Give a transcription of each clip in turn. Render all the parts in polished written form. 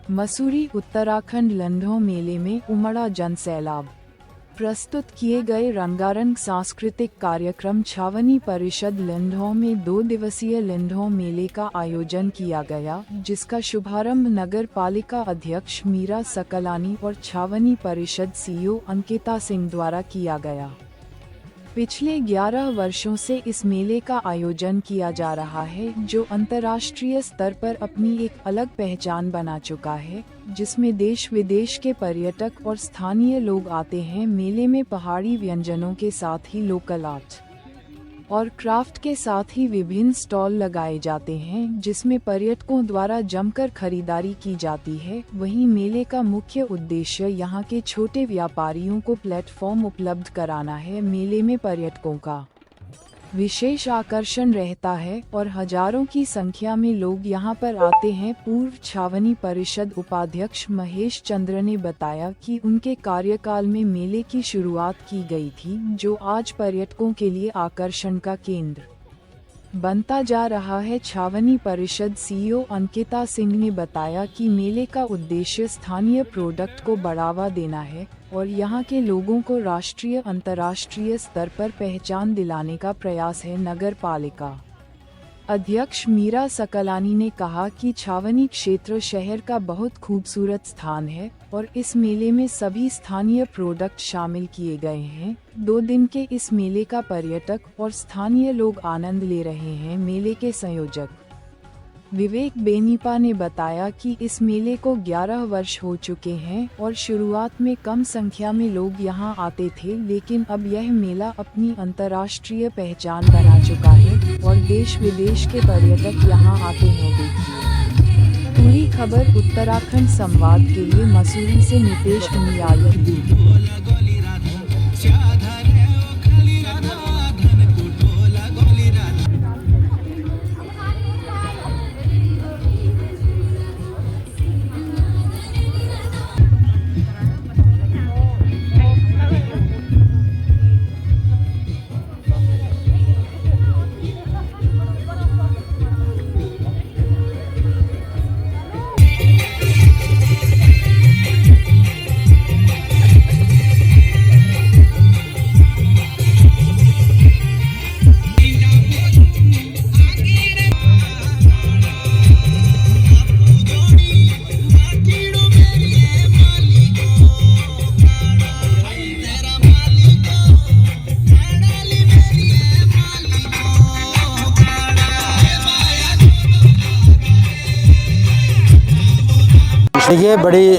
मसूरी उत्तराखंड लंढो मेले में उमड़ा जनसैलाब। प्रस्तुत किए गए रंगारंग सांस्कृतिक कार्यक्रम छावनी परिषद लंढो में 2 दिवसीय लंढो मेले का आयोजन किया गया, जिसका शुभारंभ नगर पालिका अध्यक्ष मीरा सकलानी और छावनी परिषद सीईओ अंकिता सिंह द्वारा किया गया। पिछले 11 वर्षों से इस मेले का आयोजन किया जा रहा है, जो अंतर्राष्ट्रीय स्तर पर अपनी एक अलग पहचान बना चुका है, जिसमें देश विदेश के पर्यटक और स्थानीय लोग आते हैं। मेले में पहाड़ी व्यंजनों के साथ ही लोकल आर्ट और क्राफ्ट के साथ ही विभिन्न स्टॉल लगाए जाते हैं, जिसमें पर्यटकों द्वारा जमकर खरीदारी की जाती है। वहीं मेले का मुख्य उद्देश्य यहां के छोटे व्यापारियों को प्लेटफॉर्म उपलब्ध कराना है। मेले में पर्यटकों का विशेष आकर्षण रहता है और हजारों की संख्या में लोग यहां पर आते हैं। पूर्व छावनी परिषद उपाध्यक्ष महेश चंद्र ने बताया कि उनके कार्यकाल में मेले की शुरुआत की गई थी, जो आज पर्यटकों के लिए आकर्षण का केंद्र बनता जा रहा है। छावनी परिषद सीईओ अंकिता सिंह ने बताया कि मेले का उद्देश्य स्थानीय प्रोडक्ट को बढ़ावा देना है और यहां के लोगों को राष्ट्रीय अंतर्राष्ट्रीय स्तर पर पहचान दिलाने का प्रयास है। नगर पालिका अध्यक्ष मीरा सकलानी ने कहा कि छावनी क्षेत्र शहर का बहुत खूबसूरत स्थान है और इस मेले में सभी स्थानीय प्रोडक्ट शामिल किए गए हैं। 2 दिन के इस मेले का पर्यटक और स्थानीय लोग आनंद ले रहे हैं। मेले के संयोजक विवेक बेनीपा ने बताया कि इस मेले को 11 वर्ष हो चुके हैं और शुरुआत में कम संख्या में लोग यहां आते थे, लेकिन अब यह मेला अपनी अंतर्राष्ट्रीय पहचान बना चुका है और देश विदेश के पर्यटक यहां आते हैं। देखिए पूरी खबर उत्तराखंड संवाद के लिए मसूरी से नितेश उनियाल। देखिए बड़ी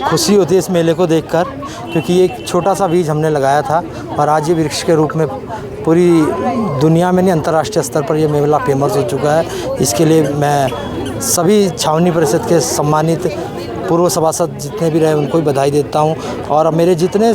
खुशी होती है इस मेले को देखकर, क्योंकि एक छोटा सा बीज हमने लगाया था और आज ये वृक्ष के रूप में पूरी दुनिया में नहीं अंतर्राष्ट्रीय स्तर पर ये मेला फेमस हो चुका है। इसके लिए मैं सभी छावनी परिषद के सम्मानित पूर्व सभासद जितने भी रहे उनको भी बधाई देता हूँ और मेरे जितने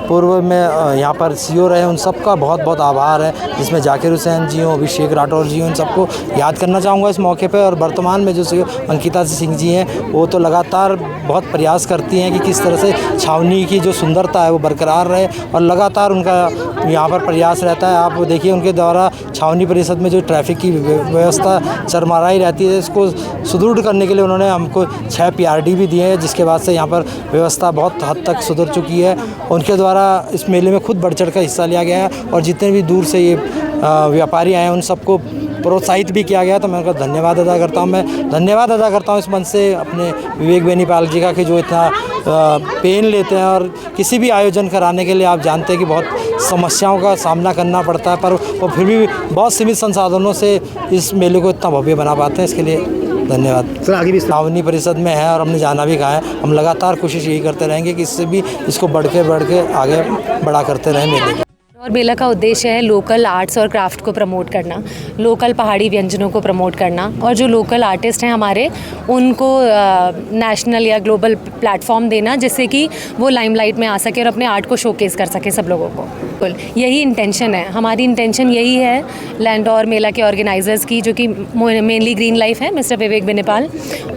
पूर्व में यहाँ पर सीईओ रहे उन सबका बहुत बहुत आभार है, जिसमें जाकिर हुसैन जी हों, अभिषेक राठौर जी हों, इन सबको याद करना चाहूँगा इस मौके पे। और वर्तमान में जो सीईओ अंकिता सिंह जी हैं, वो तो लगातार बहुत प्रयास करती हैं कि किस तरह से छावनी की जो सुंदरता है वो बरकरार रहे और लगातार उनका यहाँ पर प्रयास रहता है। आप देखिए उनके द्वारा छावनी परिषद में जो ट्रैफिक की व्यवस्था चरमराई रहती है, इसको सुदृढ़ करने के लिए उन्होंने हमको 6 PRD भी दिए हैं, जिसके बाद से यहाँ पर व्यवस्था बहुत हद तक सुधर चुकी है। उनके द्वारा इस मेले में खुद बढ़ चढ़ कर हिस्सा लिया गया है और जितने भी दूर से ये व्यापारी आए हैं उन सबको प्रोत्साहित भी किया गया। तो मैं उनका धन्यवाद अदा करता हूँ। मैं धन्यवाद अदा करता हूँ इस मंच से अपने विवेक बेनीपाल जी का, कि जो इतना पेन लेते हैं और किसी भी आयोजन कराने के लिए आप जानते हैं कि बहुत समस्याओं का सामना करना पड़ता है, पर वो फिर भी बहुत सीमित संसाधनों से इस मेले को इतना भव्य बना पाते हैं। इसके लिए धन्यवाद। सर आगे भी छावनी परिषद में है और हमने जाना भी कहा है, हम लगातार कोशिश यही करते रहेंगे कि इससे भी इसको बढ़ के आगे बढ़ा करते रहें मेले को। और मेला का उद्देश्य है लोकल आर्ट्स और क्राफ्ट को प्रमोट करना, लोकल पहाड़ी व्यंजनों को प्रमोट करना और जो लोकल आर्टिस्ट हैं हमारे उनको नेशनल या ग्लोबल प्लेटफॉर्म देना, जिससे कि वो लाइमलाइट में आ सके और अपने आर्ट को शोकेस कर सके सब लोगों को। यही इंटेंशन है, हमारी इंटेंशन यही है लैंडौर मेला के ऑर्गेनाइजर्स की, जो कि मेनली ग्रीन लाइफ है, मिस्टर विवेक बेनीपाल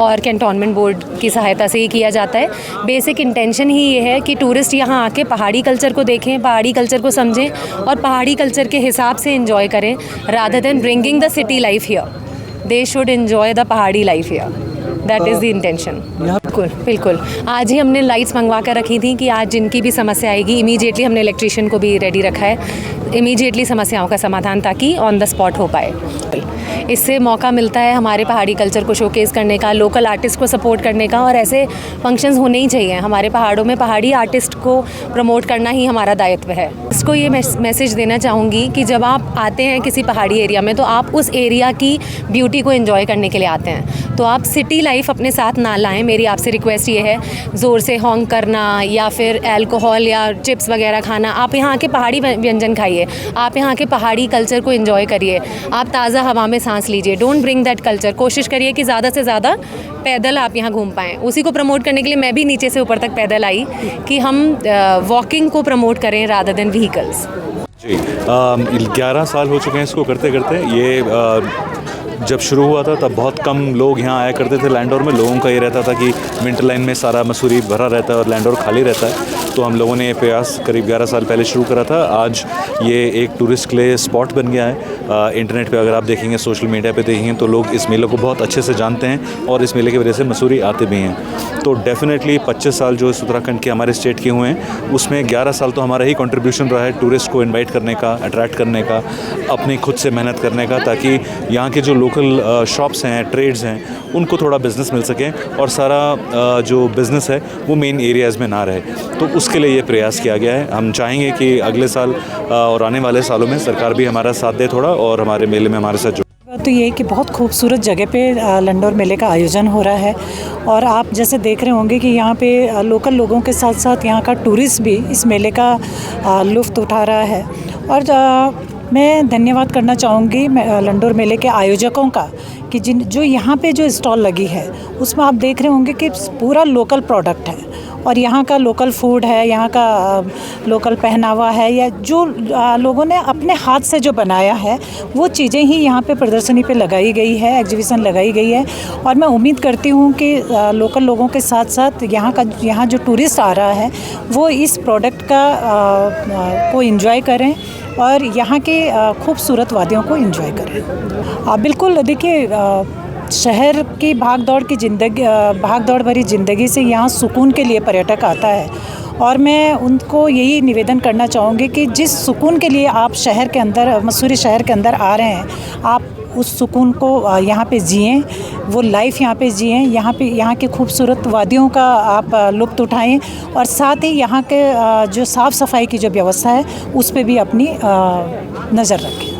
और कैंटोनमेंट बोर्ड की सहायता से ही किया जाता है। बेसिक इंटेंशन ही ये है कि टूरिस्ट यहाँ आके पहाड़ी कल्चर को देखें, पहाड़ी कल्चर को समझें और पहाड़ी कल्चर के हिसाब से एंजॉय करें, rather than bringing the city life here. They should enjoy the pahadi life here. That is the intention. बिल्कुल बिल्कुल, आज ही हमने लाइट्स मंगवा कर रखी थी कि आज जिनकी भी समस्या आएगी इमीडिएटली हमने इलेक्ट्रिशियन को भी रेडी रखा है, इमीडिएटली समस्याओं का समाधान ताकि ऑन द स्पॉट हो पाए। इससे मौका मिलता है हमारे पहाड़ी कल्चर को शोकेस करने का, लोकल आर्टिस्ट को सपोर्ट करने का, और ऐसे फंक्शंस होने ही चाहिए हमारे पहाड़ों में। पहाड़ी आर्टिस्ट को प्रमोट करना ही हमारा दायित्व है। इसको ये मैसेज देना चाहूँगी कि जब आप आते हैं किसी पहाड़ी एरिया में तो आप उस एरिया की ब्यूटी को एंजॉय करने के लिए आते हैं, तो आप सिटी लाइफ अपने साथ ना लाएं। मेरी आपसे रिक्वेस्ट ये है, ज़ोर से हॉन्ग करना या फिर अल्कोहल या चिप्स वगैरह खाना, आप यहाँ के पहाड़ी व्यंजन खाइए, आप यहाँ के पहाड़ी कल्चर को एंजॉय करिए, आप ताज़ा हवा में सांस लीजिए। Don't bring that culture. कोशिश करिए कि ज़्यादा से ज़्यादा पैदल आप यहाँ घूम पाएँ। उसी को प्रमोट करने के लिए मैं भी नीचे से ऊपर तक पैदल आई कि हम वॉकिंग को प्रमोट करें रादर देन व्हीकल्स। जी 11 साल हो चुके हैं इसको करते करते। ये जब शुरू हुआ था तब बहुत कम लोग यहाँ आया करते थे लैंडोर में। लोगों का ये रहता था कि विंटर लाइन में सारा मसूरी भरा रहता है और लैंडोर खाली रहता है, तो हम लोगों ने ये प्रयास करीब 11 साल पहले शुरू करा था। आज ये एक टूरिस्ट के लिए स्पॉट बन गया है। इंटरनेट पे अगर आप देखेंगे, सोशल मीडिया पे देखेंगे तो लोग इस मेले को बहुत अच्छे से जानते हैं और इस मेले की वजह से मसूरी आते भी हैं। तो डेफिनेटली 25 साल जो इस उत्तराखंड के हमारे स्टेट के हुए हैं उसमें 11 साल तो हमारा ही कंट्रीब्यूशन रहा है टूरिस्ट को इन्वाइट करने का, अट्रैक्ट करने का, अपनी खुद से मेहनत करने का, ताकि यहाँ के जो लोकल शॉप्स हैं, ट्रेड्स हैं, उनको थोड़ा बिज़नेस मिल सके और सारा जो बिज़नेस है वो मेन एरियाज़ में ना रहे। तो उसके लिए ये प्रयास किया गया है। हम चाहेंगे कि अगले साल और आने वाले सालों में सरकार भी हमारा साथ दे थोड़ा और हमारे मेले में हमारे साथ जुड़े। तो ये कि बहुत खूबसूरत जगह पे लंडौर मेले का आयोजन हो रहा है और आप जैसे देख रहे होंगे कि यहाँ पे लोकल लोगों के साथ साथ यहाँ का टूरिस्ट भी इस मेले का लुत्फ़ उठा रहा है। और मैं धन्यवाद करना चाहूँगी लंडौर मेले के आयोजकों का कि जो यहाँ पे जो स्टॉल लगी है उसमें आप देख रहे होंगे कि पूरा लोकल प्रोडक्ट है और यहाँ का लोकल फूड है, यहाँ का लोकल पहनावा है, या जो लोगों ने अपने हाथ से जो बनाया है वो चीज़ें ही यहाँ पे प्रदर्शनी पे लगाई गई है, एग्जीबिशन लगाई गई है। और मैं उम्मीद करती हूँ कि लोकल लोगों के साथ साथ यहाँ जो टूरिस्ट आ रहा है वो इस प्रोडक्ट को एंजॉय करें और यहाँ के खूबसूरत वादियों को एंजॉय करें। बिल्कुल, देखिए शहर की भाग दौड़ भरी ज़िंदगी से यहाँ सुकून के लिए पर्यटक आता है और मैं उनको यही निवेदन करना चाहूँगी कि जिस सुकून के लिए आप शहर के अंदर, मसूरी शहर के अंदर आ रहे हैं, आप उस सुकून को यहाँ पे जिएं, वो लाइफ यहाँ पे जिएं, यहाँ की खूबसूरत वादियों का आप लुत्फ़ उठाएं और साथ ही यहाँ के जो साफ़ सफाई की जो व्यवस्था है उस पे भी अपनी नज़र रखें।